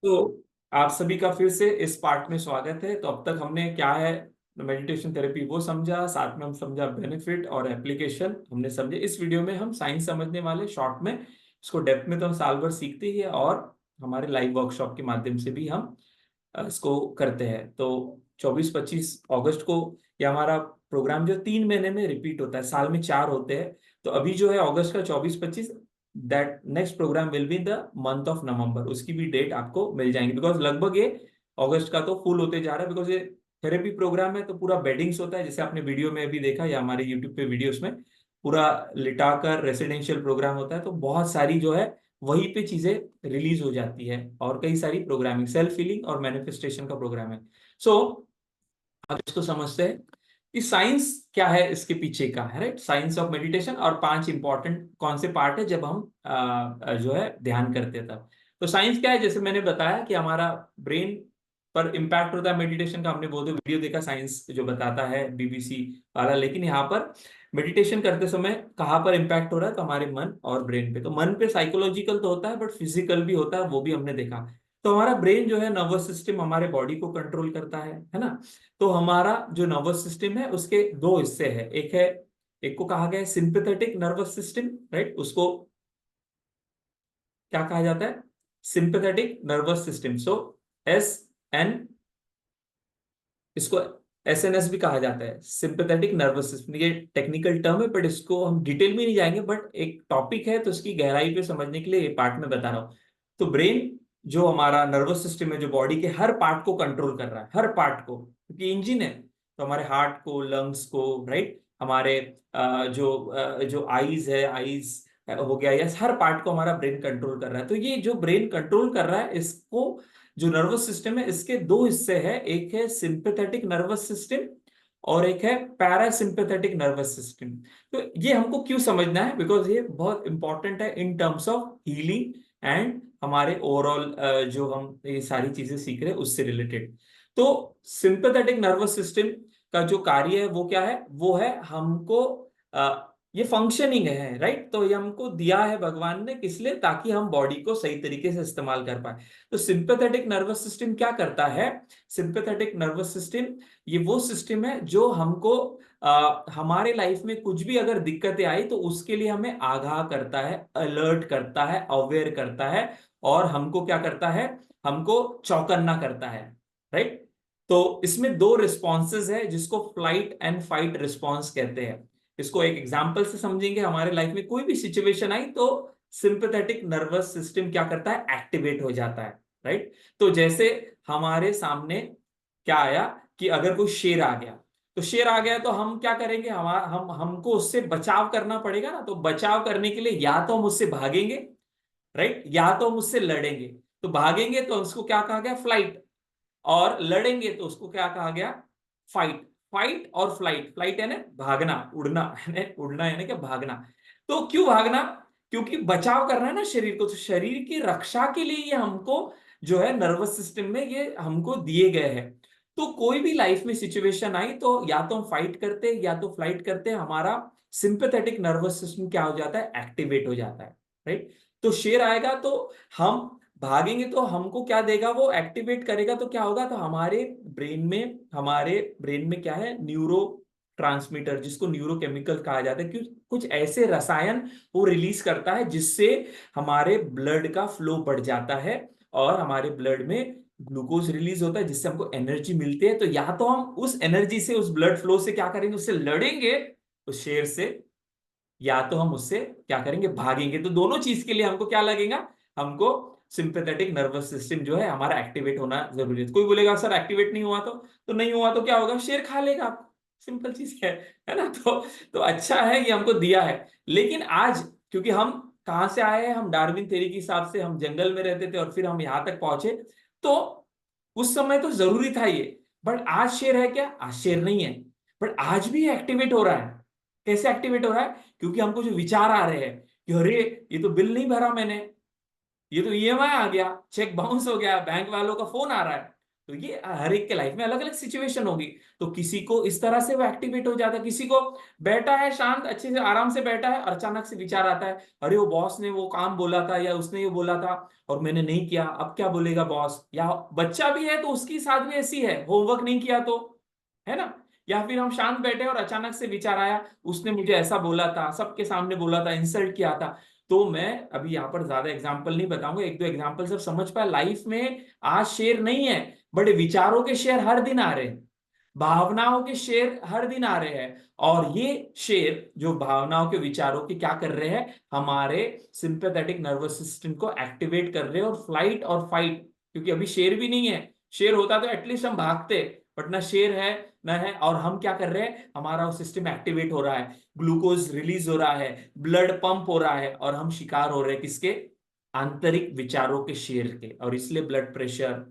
तो आप सभी का फिर से इस पार्ट में स्वागत है। तो अब तक हमने क्या है मेडिटेशन थेरेपी वो समझा, साथ में हम समझा बेनिफिट और एप्लीकेशन हमने समझे। इस वीडियो में हम साइंस समझने वाले शॉर्ट में, इसको डेप्थ में तो हम साल भर सीखते ही है और हमारे लाइव वर्कशॉप के माध्यम से भी हम इसको करते हैं। तो 24-25 अगस्त को ये हमारा प्रोग्राम जो 3 महीने में रिपीट होता है, साल में 4 होते हैं। तो अभी जो है अगस्त का 24-25, that next program will be the month of November. उसकी भी डेट आपको मिल जाएंगी, बिकॉज लगभग ये अगस्त का तो फुल होते जा रहा है। बिकॉज ये थेरेपी प्रोग्राम है तो पूरा बेडिंग्स होता है, जैसे आपने वीडियो में भी देखा या हमारे यूट्यूब पे वीडियोस में पूरा लिटाकर रेसिडेंशियल प्रोग्राम होता है। तो बहुत सारी जो है वहीं पे चीजें रिलीज हो जाती है और कई सारी प्रोग्रामिंग, सेल्फ हीलिंग और मैनिफेस्टेशन का प्रोग्राम है। सो अब इसको समझते हैं कि साइंस क्या है इसके पीछे का, है राइट। साइंस ऑफ मेडिटेशन और 5 इंपॉर्टेंट कौन से पार्ट है जब हम जो है ध्यान करते हैं तब। तो साइंस क्या है, जैसे मैंने बताया कि हमारा ब्रेन पर इम्पैक्ट होता है मेडिटेशन का। हमने बहुत वीडियो देखा साइंस जो बताता है, बीबीसी वाला। लेकिन यहाँ पर मेडिटेशन करते समय कहाँ पर इम्पैक्ट हो रहा है, तो हमारे मन और ब्रेन पे। तो मन पे साइकोलॉजिकल तो होता है बट फिजिकल भी होता है, वो भी हमने देखा। तो हमारा ब्रेन जो है नर्वस सिस्टम हमारे बॉडी को कंट्रोल करता है ना। तो हमारा जो नर्वस सिस्टम है उसके 2 हिस्से हैं। एक को कहा गया है सिंपैथेटिक नर्वस सिस्टम, राइट। उसको क्या कहा जाता है, सिंपैथेटिक नर्वस सिस्टम। सो एस एन, इसको एसएनएस भी कहा जाता है, सिंपैथेटिक नर्वस सिस्टम। ये टेक्निकल टर्म है बट इसको हम डिटेल में नहीं जाएंगे, बट एक टॉपिक है तो इसकी गहराई पे समझने के लिए ये पार्ट में बता रहा हूं। तो ब्रेन जो हमारा नर्वस सिस्टम है, जो बॉडी के हर पार्ट को कंट्रोल कर रहा है, हर पार्ट को, क्योंकि इंजन है। तो हमारे हार्ट को, लंग्स को, राइट, हमारे जो आईज है, आईज हो गया, यस, हर पार्ट को हमारा ब्रेन कंट्रोल कर रहा है। तो ये जो ब्रेन कंट्रोल कर रहा है, इसको जो नर्वस सिस्टम है इसके 2 हिस्से हैं। एक है सिंपैथेटिक नर्वस सिस्टम और एक है पैरासिम्पैथेटिक नर्वस सिस्टम। तो ये हमको क्यों समझना है, बिकॉज ये बहुत इंपॉर्टेंट है in terms of healing and हमारे ओवरऑल जो हम ये सारी चीजें सीख रहे हैं उससे रिलेटेड। तो सिंपैथेटिक नर्वस सिस्टम का जो कार्य है वो क्या है, वो है हमको ये फंक्शनिंग है, राइट। तो ये हमको दिया है भगवान ने, किस लिए, ताकि हम बॉडी को सही तरीके से इस्तेमाल कर पाए। तो सिंपैथेटिक नर्वस सिस्टम क्या करता है, सिंपैथेटिक नर्वस सिस्टम ये वो सिस्टम है जो हमको हमारे लाइफ में कुछ भी अगर दिक्कतें आई तो उसके लिए हमें आगाह करता है, अलर्ट करता है, अवेयर करता है और हमको क्या करता है, हमको चौकन्ना करता है, राइट। तो इसमें 2 रिस्पॉन्सेज है जिसको फ्लाइट एंड फाइट रिस्पॉन्स कहते हैं। इसको एक एग्जांपल से समझेंगे। हमारे लाइफ में कोई भी सिचुएशन आई तो सिंपैथेटिक नर्वस सिस्टम क्या करता है, एक्टिवेट हो जाता है, राइट। तो जैसे हमारे सामने क्या आया कि अगर कोई शेर आ गया, तो शेर आ गया तो हम क्या करेंगे, हम हमको उससे बचाव करना पड़ेगा ना। तो बचाव करने के लिए या तो हम उससे भागेंगे, राइट, या तो हम उससे लड़ेंगे। तो भागेंगे तो उसको क्या कहा गया, फ्लाइट, और लड़ेंगे तो उसको क्या कहा गया, फाइट। फाइट और फ्लाइट, फ्लाइट है ना भागना, उड़ना है ना, उड़ना है ना क्या, भागना। तो क्यों भागना, क्योंकि बचाव करना है ना शरीर को। तो शरीर की रक्षा के लिए ये हमको जो है नर्वस सिस्टम में ये हमको दिए गए हैं। तो कोई भी लाइफ में सिचुएशन आई तो या तो हम फाइट करते हैं या तो फ्लाइट करते हैं, हमारा सिंपैथेटिक नर्वस सिस्टम क्या हो जाता है, एक्टिवेट हो जाता है, राइट। तो शेर आएगा तो हम भागेंगे तो हमको क्या देगा, वो एक्टिवेट करेगा तो क्या होगा, तो हमारे ब्रेन में क्या है, न्यूरो ट्रांसमीटर, जिसको न्यूरोकेमिकल कहा जाता है। क्यों, कुछ ऐसे रसायन वो रिलीज करता है जिससे हमारे ब्लड का फ्लो बढ़ जाता है और हमारे ब्लड में ग्लूकोज रिलीज होता है जिससे हमको एनर्जी मिलती है। तो या तो हम उस एनर्जी से, उस ब्लड फ्लो से क्या करेंगे, उससे लड़ेंगे, उस शेर से, या तो हम उससे क्या करेंगे, भागेंगे। तो दोनों चीज के लिए हमको क्या लगेगा, हमको सिंपैथेटिक नर्वस सिस्टम जो है हमारा एक्टिवेट होना जरूरी है। कोई बोलेगा सर एक्टिवेट नहीं हुआ तो नहीं हुआ तो क्या होगा, शेर खा लेगा आपको, सिंपल चीज है ना। तो अच्छा है ये हमको दिया है। लेकिन आज क्योंकि हम कहां से आए हैं, हम डार्विन थ्योरी के हिसाब से हम जंगल में रहते थे और फिर हम यहां तक पहुंचे। तो उस समय तो जरूरी था ये, बट आज शेर है क्या, आज शेर नहीं है, बट आज भी एक्टिवेट हो रहा है। कैसे एक्टिवेट हो रहा है, क्योंकि हमको जो विचार आ रहे हैं कि अरे ये तो बिल नहीं भरा मैंने, ये तो ईएमआई आ गया, चेक बाउंस हो गया, बैंक वालों का फोन आ रहा है, तो ये हर एक के लाइफ में अलग अलग सिचुएशन होगी। तो किसी को इस तरह से वो एक्टिवेट हो जाता है, किसी को बैठा है शांत अच्छे से आराम से बैठा है और अचानक से विचार आता है, अरे वो बॉस ने वो काम बोला था या उसने ये बोला था और मैंने नहीं किया, अब क्या बोलेगा बॉस। या बच्चा भी है तो उसकी साथ भी ऐसी है, होमवर्क नहीं किया तो, है ना। या फिर हम शांत बैठे और अचानक से विचार आया, उसने मुझे ऐसा बोला था, सबके सामने बोला था, इंसल्ट किया था। तो मैं अभी यहाँ पर ज्यादा एग्जांपल नहीं बताऊंगा, एक दो एग्जांपल सब समझ पाए। लाइफ में आज शेर नहीं है, बड़े विचारों के शेर हर दिन आ रहे हैं, भावनाओं के शेर हर दिन आ रहे हैं। और ये शेर जो भावनाओं के विचारों के क्या कर रहे हैं, हमारे सिंपैथेटिक नर्वस सिस्टम को एक्टिवेट कर रहे हैं, और फ्लाइट और फाइट, क्योंकि अभी शेर भी नहीं है। शेर होता तो एटलीस्ट हम भागते, बट ना शेर है ना है। और हम क्या कर रहे हैं, हमारा वो सिस्टम एक्टिवेट हो रहा है, ग्लूकोज रिलीज हो रहा है, ब्लड पंप हो रहा है, और हम शिकार हो रहे हैं किसके, आंतरिक विचारों के शेर के। और इसलिए blood pressure,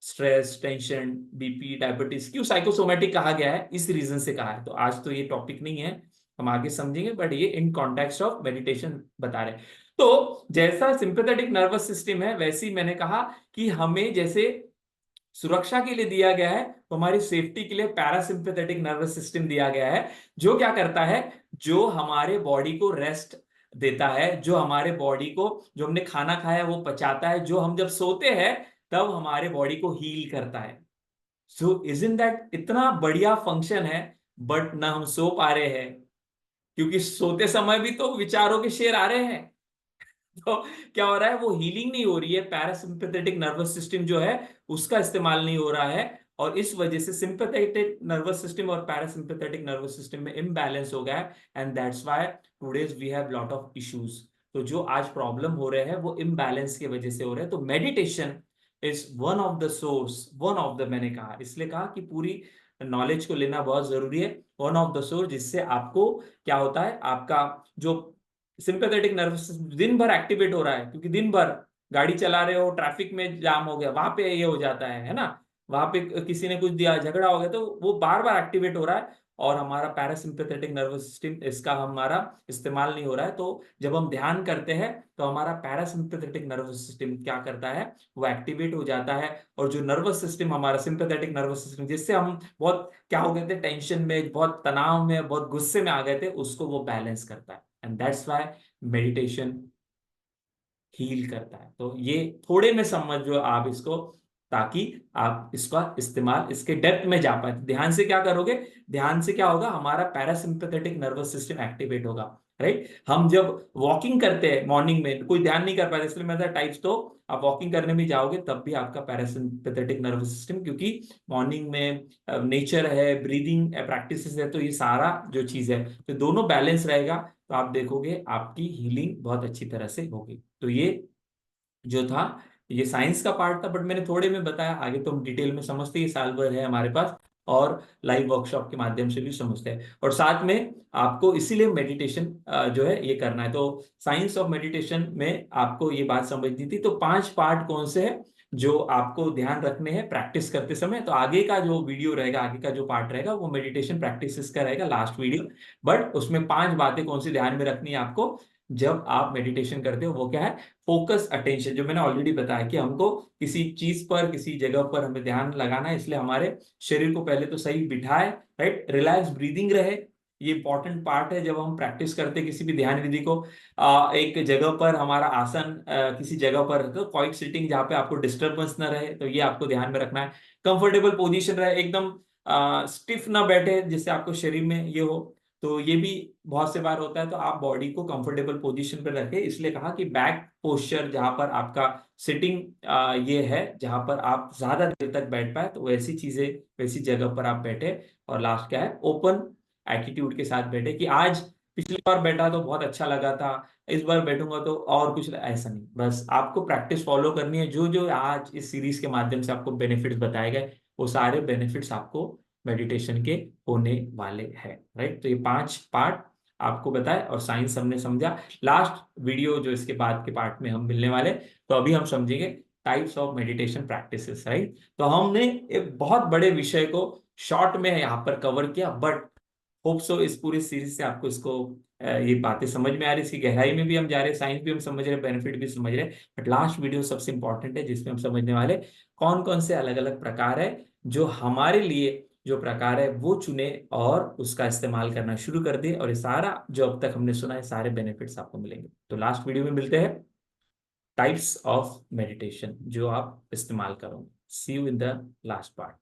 stress, tension, BP, diabetes क्यों साइकोसोमेटिक कहा गया है, इस रीजन से कहा है। तो आज तो ये टॉपिक नहीं है, हम आगे समझेंगे, बट ये इन कॉन्टेक्स्ट ऑफ मेडिटेशन बता रहे हैं। तो जैसा सिंपैथेटिक नर्वस सिस्टम है, वैसे ही मैंने कहा कि हमें जैसे सुरक्षा के लिए दिया गया है, तो हमारी सेफ्टी के लिए पैरासिम्पैथेटिक नर्वस सिस्टम दिया गया है, जो क्या करता है, जो हमारे बॉडी को रेस्ट देता है, जो हमारे बॉडी को, जो हमने खाना खाया है वो पचाता है, जो हम जब सोते हैं तब हमारे बॉडी को हील करता है। सो इजंट दैट इतना बढ़िया फंक्शन है, बट ना हम सो पा रहे हैं, क्योंकि सोते समय भी तो विचारों के शेर आ रहे हैं। तो क्या हो रहा है, वो हीलिंग नहीं हो रही है, पैरासिम्पैथेटिक नर्वस सिस्टम जो है उसका इस्तेमाल नहीं हो रहा है। और इस वजह से सिंपैथेटिक नर्वस सिस्टम और पैरासिम्पैथेटिक नर्वस सिस्टम में इम्बैलेंस हो गया है, and that's why today's we have lot of issues. तो जो आज प्रॉब्लम हो रहे हैं वो इम्बैलेंस की वजह से हो रहे हैं। तो meditation is one of the source, one of the, मैंने कहा इसलिए कहा कि पूरी नॉलेज को लेना बहुत जरूरी है, वन ऑफ द सोर्स, जिससे आपको क्या होता है, आपका जो सिंपैथेटिक नर्वस सिस्टम दिन भर एक्टिवेट हो रहा है, क्योंकि दिन भर गाड़ी चला रहे हो, ट्रैफिक में जाम हो गया, वहां पे ये हो जाता है ना, वहां पे किसी ने कुछ दिया, झगड़ा हो गया, तो वो बार बार एक्टिवेट हो रहा है, और हमारा पैरासिम्पैथेटिक नर्वस सिस्टम इसका हमारा इस्तेमाल नहीं हो रहा है। तो जब हम ध्यान करते हैं तो हमारा पैरासिम्पैथेटिक नर्वस सिस्टम क्या करता है, वो एक्टिवेट हो जाता है। और जो नर्वस सिस्टम हमारा सिंपैथेटिक नर्वस सिस्टम, जिससे हम बहुत क्या हो गए थे, टेंशन में, बहुत तनाव में, बहुत गुस्से में आ गए थे, उसको वो बैलेंस करता है, and that's why meditation heal करता है। तो ये थोड़े में समझो आप इसको, ताकि आप इसका इस्तेमाल, इसके डेप्थ में जा पाए। ध्यान से क्या करोगे, ध्यान से क्या होगा, हमारा पैरासिम्पैथेटिक नर्वस सिस्टम एक्टिवेट होगा, राइट। हम जब वॉकिंग करते हैं मॉर्निंग में, कोई ध्यान नहीं कर पाता, इसलिए मैं टाइप्स, तो आप वॉकिंग करने भी जाओगे तब भी आपका पैरासिम्पैथेटिक नर्वस सिस्टम, क्योंकि मॉर्निंग में नेचर है, ब्रीदिंग प्रैक्टिसेस है, तो ये सारा जो चीज है, तो दोनों बैलेंस रहेगा, तो आप देखोगे आपकी हीलिंग बहुत अच्छी तरह से होगी। तो ये जो था, ये साइंस का पार्ट था, बट मैंने थोड़े में बताया, आगे तो हम डिटेल में समझते ही, साल भर है हमारे पास, और लाइव वर्कशॉप के माध्यम से भी समझते हैं। और साथ में आपको इसीलिए मेडिटेशन जो है ये करना है। तो साइंस ऑफ मेडिटेशन में आपको ये बात समझनी थी। तो 5 पार्ट कौन से हैं जो आपको ध्यान रखने हैं प्रैक्टिस करते समय। तो आगे का जो वीडियो रहेगा, आगे का जो पार्ट रहेगा, वो मेडिटेशन प्रैक्टिसेस का रहेगा, लास्ट वीडियो। बट उसमें 5 बातें कौन सी ध्यान में रखनी है आपको जब आप मेडिटेशन करते हो, वो क्या है, फोकस अटेंशन, जो मैंने ऑलरेडी बताया कि हमको किसी चीज पर, किसी जगह पर हमें ध्यान लगाना है, इसलिए हमारे शरीर को पहले तो सही बिठाए, राइट, रिलैक्स ब्रीदिंग रहे। ये इंपॉर्टेंट पार्ट है जब हम प्रैक्टिस करते हैं किसी भी ध्यान विधि को। एक जगह पर हमारा आसन, किसी जगह पर तो क्वाइट सिटिंग, जहाँ पे आपको डिस्टर्बेंस ना रहे, तो ये आपको ध्यान में रखना है। कंफर्टेबल पोजीशन रहे, एकदम स्टिफ ना बैठे जिससे आपको शरीर में ये हो, तो ये भी बहुत से बार होता है। तो आप बॉडी को कंफर्टेबल पोजीशन पर रखें, इसलिए कहा कि बैक पोस्चर, जहां पर आपका सिटिंग ये है, जहां पर आप ज्यादा देर तक बैठ पाए, तो वैसी चीजें, वैसी जगह पर आप बैठे। और लास्ट क्या है, ओपन एटीट्यूड के साथ बैठे, कि आज पिछली बार बैठा तो बहुत अच्छा लगा था, इस बार बैठूंगा तो और कुछ, ऐसा नहीं। बस आपको प्रैक्टिस फॉलो करनी है, जो जो आज इस सीरीज के माध्यम से आपको बेनिफिट्स बताए गए, वो सारे बेनिफिट्स आपको मेडिटेशन के होने वाले हैं, राइट। तो ये 5 पार्ट आपको बताए, और साइंस हमने समझा। लास्ट वीडियो जो इसके बाद के पार्ट में हम मिलने वाले, तो अभी हम समझेंगे types of meditation practices, right. तो हमने एक बहुत बड़े विषय को शॉर्ट में यहाँ पर कवर किया, बट होप सो इस पूरी सीरीज से आपको इसको ये बातें समझ में आ रही, इसकी गहराई में भी हम जा रहे हैं, साइंस भी हम समझ रहे हैं, बेनिफिट भी समझ रहे हैं। बट लास्ट वीडियो सबसे इंपॉर्टेंट है, जिसमें हम समझने वाले कौन कौन से अलग अलग प्रकार है, जो हमारे लिए जो प्रकार है वो चुने और उसका इस्तेमाल करना शुरू कर दे, और ये सारा जो अब तक हमने सुना है सारे बेनिफिट्स आपको मिलेंगे। तो लास्ट वीडियो में मिलते हैं, टाइप्स ऑफ मेडिटेशन जो आप इस्तेमाल करोगे। See you in the last part.